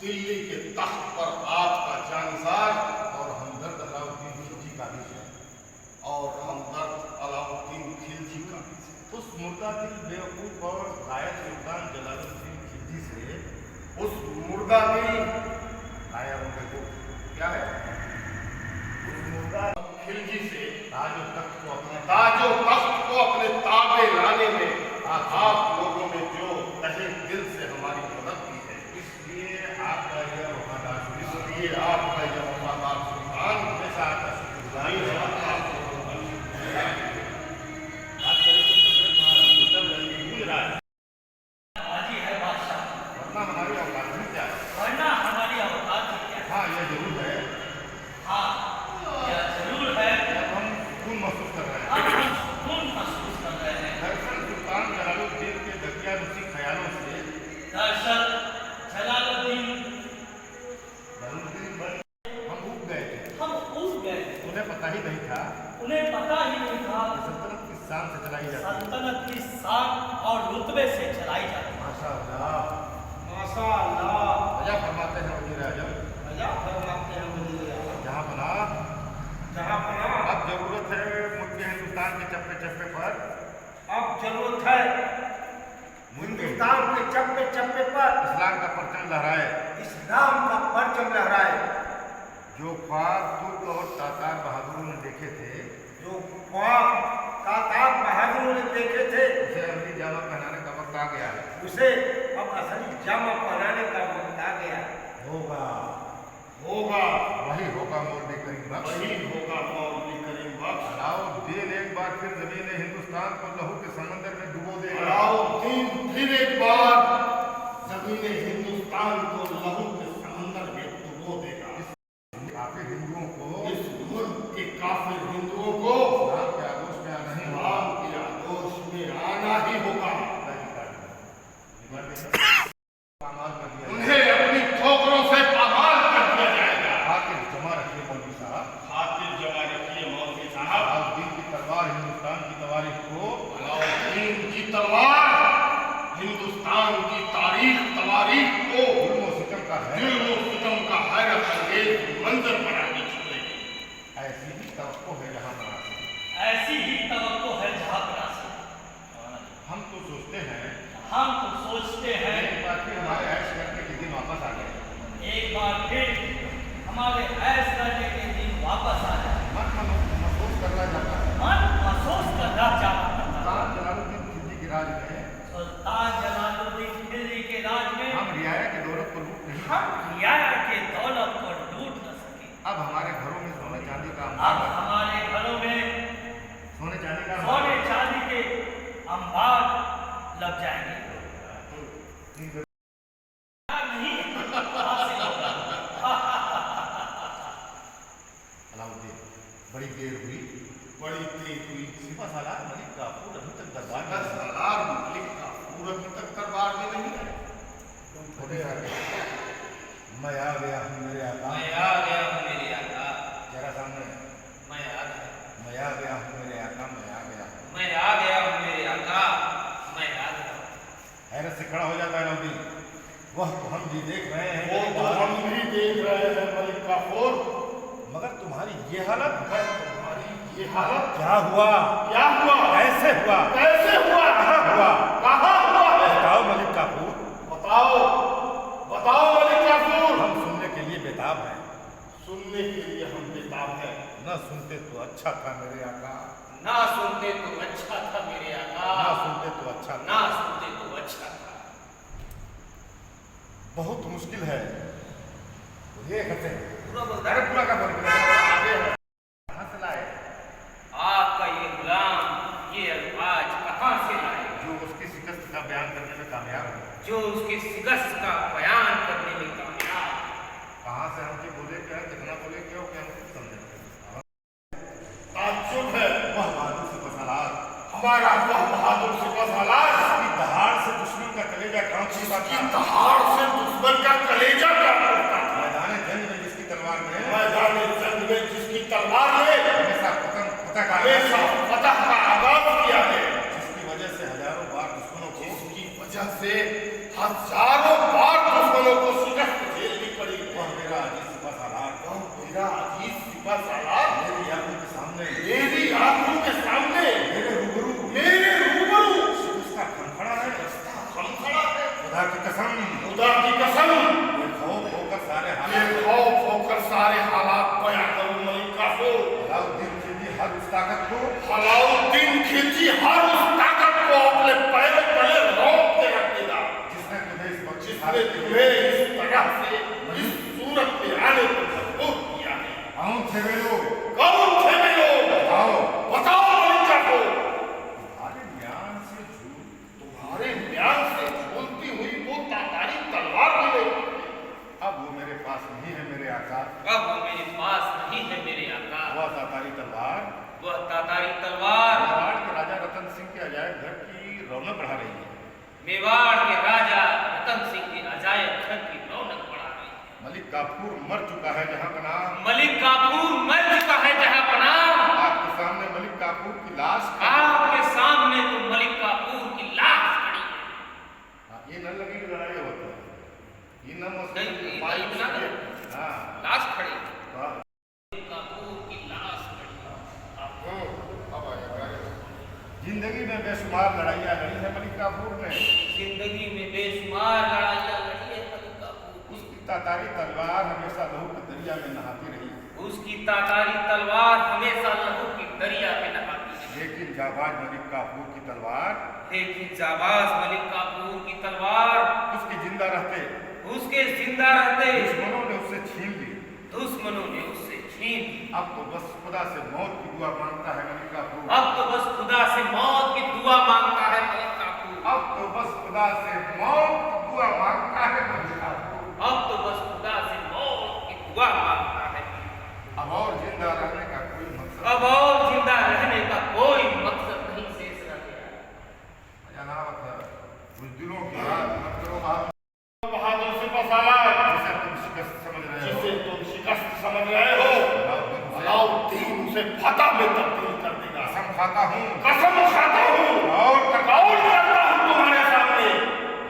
दिल्ली के तख्त पर आपका जानसार और हमदर्द अलाउद्दीन खिलजी का भी है, और हमदर्द अलाउद्दीन खिलजी का भी है। उस मुर्दा दिल बेवकूफ और घायल सुल्तान जलालुद्दीन खिलजी से, उस मुर्दा दिल घायल को क्या है, उस मुर्दा खिलजी से ताजो तख्त को अपने ताबे लाने में आप लोगों ने जो तहे दिल से हमारी मदद की है, इसलिए आपका यह वफादार सुल्तान हमेशा आपका शुक्रगुजारी है। बात करें तो भूल रहा है, वरना हमारी औकात में क्या है, वरना हमारी औकात में क्या है। हाँ यह जरूर है, हाँ यह जरूर है। हम सुकून महसूस कर रहे हैं, हम सुकून महसूस कर रहे हैं। दरअसल सुल्तान जलालुद्दीन के दकियानुसी ख्यालों से हम ऊब गए थे। उन्हें पता ही नहीं था सल्तनत किस शान से चलाई जाती है। सल्तनत की शान और रुतबे से चलाई जाती है। माशाअल्लाह, माशाअल्लाह। वजह फरमाते हैं वज़ीर आज़म, जहाँ बना अब जरूरत है मुल्क हिंदुस्तान के चप्पे चप्पे पर, अब जरूरत है हिंदुस्तान के चप्पे चप्पे पर इस्लाम का परचम लहराए। इस्लाम का परचम लहराए। जो ख्वाब तुर्क और तातार बहादुरों ने देखे थे, जो ख्वाब तातार बहादुरों ने देखे थे, उसे असली जामा पहनाने का वक्त आ गया है। उसे अब असली जामा पहनाने का वक्त आ गया। होगा वही होगा मौलवी करीम बख्श। अलाउद्दीन एक बार फिर ज़मीन हिंदुस्तान को लहू के समंदर में डुबो देगा। अलाउद्दीन फिर एक बार ज़मीन हिंदुस्तान को लहू के समंदर में डुबो देगा। काफिर हिंदुओं को, इस मुल्क के काफिर हिंदुओं को इस्लाम के आगोश में आना ही होगा। इस्लाम के आगोश में आना ही होगा। उन्हें अपनी ठोकरों से पामाल कर दिया जाएगा। खातिर जमा रखिए मौलवी साहब, अलाउद्दीन की तलवार हिंदुस्तान की तवारीख को, अलाउद्दीन की तलवार हिंदुस्तान की तवारीख को जुल्म और सितम का है, जुल्म और सितम का हैरत अंगेज मंजर बनानी चाहिए। ऐसी ही तवक्को है जहाँ बना सके। ऐसी ही तवक्को है जहाँ बना सके। हम तो सोचते हैं एक बार फिर हमारे ऐश करने के दिन वापस आ गए। एक बार फिर हमारे ऐश करने के दिन वापस आ जाए। मन महसूस करना चाहता है। मन महसूस करना चाहता है। सुल्तान जलालुद्दीन खिलजी के राज में, सुल्तान जलालुद्दीन खिलजी के राज में हम रियाया की दौलत को लूट नहीं हम रियाया के दौलत को लूट न सके। अब हमारे घरों में सोने चांदी का अब हमारे घरों में सोने चांदी का सोने चांदी के अंबार लग जाएंगे। अलाउद्दीन, बड़ी देर हुई, सिपा सालार मलिक काफूर अभी तक दरबार में नहीं है। मैं आ गया हूँ मेरे आका, जरा सामने, मैं आ गया हूँ मेरे आका, हैरत से खड़ा हो जाता है अलाउद्दीन। वह तो हम भी देख रहे हैं, वो तो हम भी देख रहे हैं मलिक काफूर, मगर तुम्हारी ये हालत, ये हालत क्या हुआ, कैसे हुआ, कहाँ हुआ है? बताओ मलिक काफूर, बताओ मलिक काफूर। हम सुनने के लिए बेताब हैं। सुनने के लिए हम बेताब हैं। न सुनते तो अच्छा था मेरे आका, ना सुनते तो अच्छा था मेरे आका। ना सुनते तो अच्छा था। ना सुनते तो अच्छा था। बहुत मुश्किल है। ये कहते हैं पूरा बोलता अरे है। पूरा का बोल आगे है। कहाँ से लाए? आपका ये गुलाम ये अल्फाज कहाँ से लाए? जो उसकी शिकस्त का बयान करने में कामयाब है। जो उसके शिकस्त का बयान करने में कामयाब। कहाँ से हमसे बोले क्या, कितना बोले क्या, क्या हम कुछ समझे। ताज्जुब है वह बहादुर सिपा सालार, हमारा वह बहादुर सिपा सालार, की दहाड़ से दुश्मन का कलेजा कांप उठता की था। दहाड़ से दुश्मन का कलेजा कांप उठता था। मैदान जंग में जिसकी तलवार में, मैदान जंग में जिसकी तलवार ने हमेशा हमेशा फतह का आगाज किया है, जिसकी वजह से हजारों बार दुश्मनों को शिकस्त झेलनी मेवाड़ के राजा रतन सिंह के अजायब घर की रौनक बढ़ा रही है। मलिक काफूर मर चुका है जहाँ का नाम, मलिक काफूर मर चुका है जहाँ का नाम। आपके सामने मलिक काफूर की लाश खड़ी है। आपके सामने तो मलिक काफूर की लाश खड़ी है। हाँ, ये न लगी कि लड़ाई होता है, ये न नहीं, पाइप इतना से- हाँ लाश खड़ी है। वाह। मलिक काफूर की लाश खड़ी है। अब आएगा। जिंदगी में बेशुमार लड़ाइयाँ लड़ी है मलिक काफूर ने। जिंदगी में बेशुमार लड़ाइयाँ लड़ी है मलिक काफूर की। उसकी तातारी तलवार हमेशा लहू के दरिया में नहाती रही, उसकी तातारी तलवार हमेशा लहू की दरिया में नहाती है। लेकिन जाबाज मलिक काफूर की तलवार लेकिन जाबाज मलिक काफूर की तलवार उसके जिंदा रहते उसके जिंदा रहते दुश्मनों ने उससे छीन ली। दुश्मनों ने उससे छीन ली। अब तो बस खुदा से मौत की दुआ मांगता है मलिक काफूर। अब तो बस खुदा से मौत की दुआ मांगता है मलिक काफूर। अब तो बस खुदा से मौत की दुआ मांगता है मलिक काफूर। अब तो बस खुदा से मौत की दुआ मांगता है। अब और जिंदा रहने का कोई मकसद अब और जिंदा रहने का कोई मकसद नहीं शेष रह गया। जनाब बुज़दिलों की बात मत करो आप, बहादुर सिपहसालार, जिसे तुम शिकस्त समझ रहे हो। जिसे तुम शिकस्त समझ रहे हो, अलाउद्दीन उसे फतह में तब्दील कर देगा। कसम खाता हूँ कसम खाता हूँ और करता हूँ तुम्हारे सामने,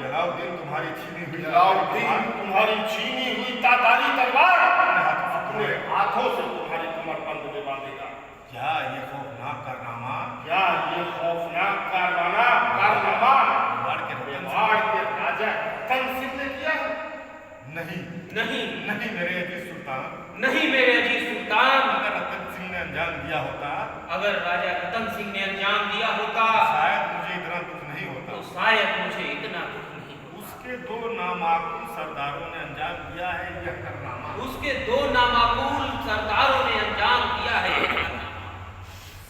जलाउद्दीन तुम्हारी छीनी हुई अलाउद्दीन तुम्हारी छीनी हुई तातारी तलवार अपने हाथों से अपने हाथों से तुम्हारी कमरबंद में बांधेगा। क्या ये खौफनाक कारनामा क्या ये खौफनाक कारनामा मेवाड़ के रतन मेवाड़ के राजा रतन सिंह ने किया है? नहीं नहीं नहीं मेरे अजीज सुल्तान, नहीं मेरे अजीज सुल्तान, अगर रतन सिंह ने अंजाम दिया होता अगर राजा रतन सिंह ने अंजाम दिया होता शायद मुझे इतना दुख नहीं तो होता। शायद मुझे इतना दुख नहीं होता। उसके दो नामाकूल सरदारों ने अंजाम दिया है यह कारनामा। उसके दो नामाकूल सरदारों ने अंजाम दिया है ये कारनामा।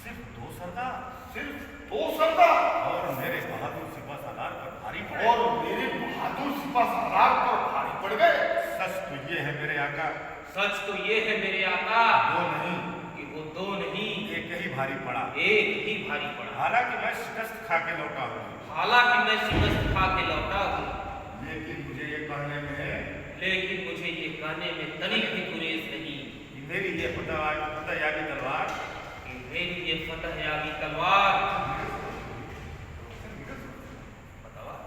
सिर्फ दो सरदार सिर्फ दो सरदार और मेरे बहादुर सिपहसालार पर भारी पड़े। और मेरे बहादुर सिपहसालार पर भारी पड़ गए। सच तो ये है मेरे आका, सच तो ये है मेरे आका दो नहीं कि वो दो नहीं एक ही भारी पड़ा। एक ही भारी पड़ा। हालांकि मैं शिकस्त खा के लौटा हूँ, हालांकि मैं शिकस्त खा के लौटा हूँ, लेकिन मुझे ये कहने में लेकिन मुझे ये कहने में तनिक भी गुरेज नहीं कि मेरी ये फतहयाबी तलवार कि मेरी ये फतहयाबी तलवार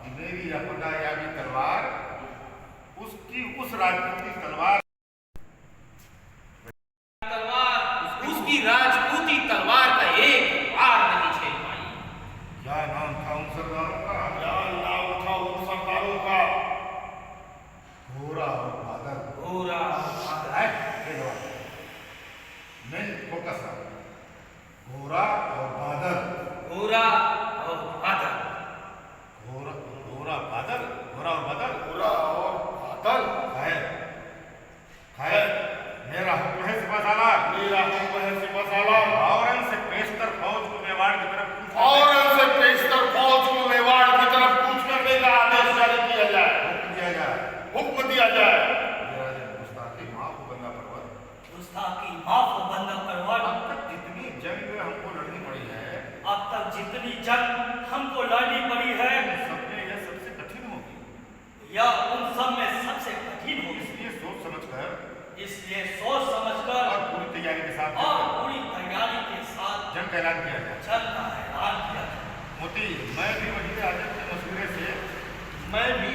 कि मेरी यह फतहयाबी तलवार उसकी उस राजपूती तलवार उसकी राजपूती तलवार का एक वार नहीं झेल पाई। क्या नाम था उन सरदारों का? क्या नाम था उन सरदारों का? घोड़ा और बादल। घोड़ा मेन फोकस है घोड़ा और बादल। घोड़ा और बादल। घोड़ा घोड़ा बादल, घोड़ा और बादल। पूरा और बादल। खैर खैर मेरा हुक्म है सिपहसालार, मेरा हुक्म है सिपहसालार, फौरन से पेशतर फौज को मेवाड़ की तरफ कूच कर फौरन से पेशतर फौज को मेवाड़ की तरफ कूच करने का आदेश जारी किया जाए, हुक्म दिया जाए। हुक्म दिया जाए। गुस्ताखी माफ बंदा परवर, गुस्ताखी माफ बंदा परवर। अब तक जितनी जंग हमको लड़नी पड़ी है अब तक जितनी जंग हमको लड़नी पड़ी है उन सब में यह सबसे कठिन होगी। यह उन सब में सबसे कठिन होगी। इसलिए सोच समझकर इसलिए सोच समझकर और पूरी तैयारी के साथ और पूरी तैयारी के साथ जंग का ऐलान किया जाए। जंग का ऐलान किया जाए। मोती, मैं भी वजीर आजम के मशवरे से मैं भी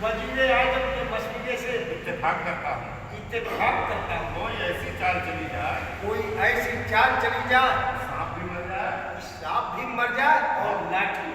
वजीर आजम के मशवरे से इत्तेफाक करता हूँ, इत्तेफाक करता हूँ। कोई ऐसी चाल चली जाए कोई ऐसी चाल चली जाए सांप भी मर जाए सांप भी मर जाए और लाठी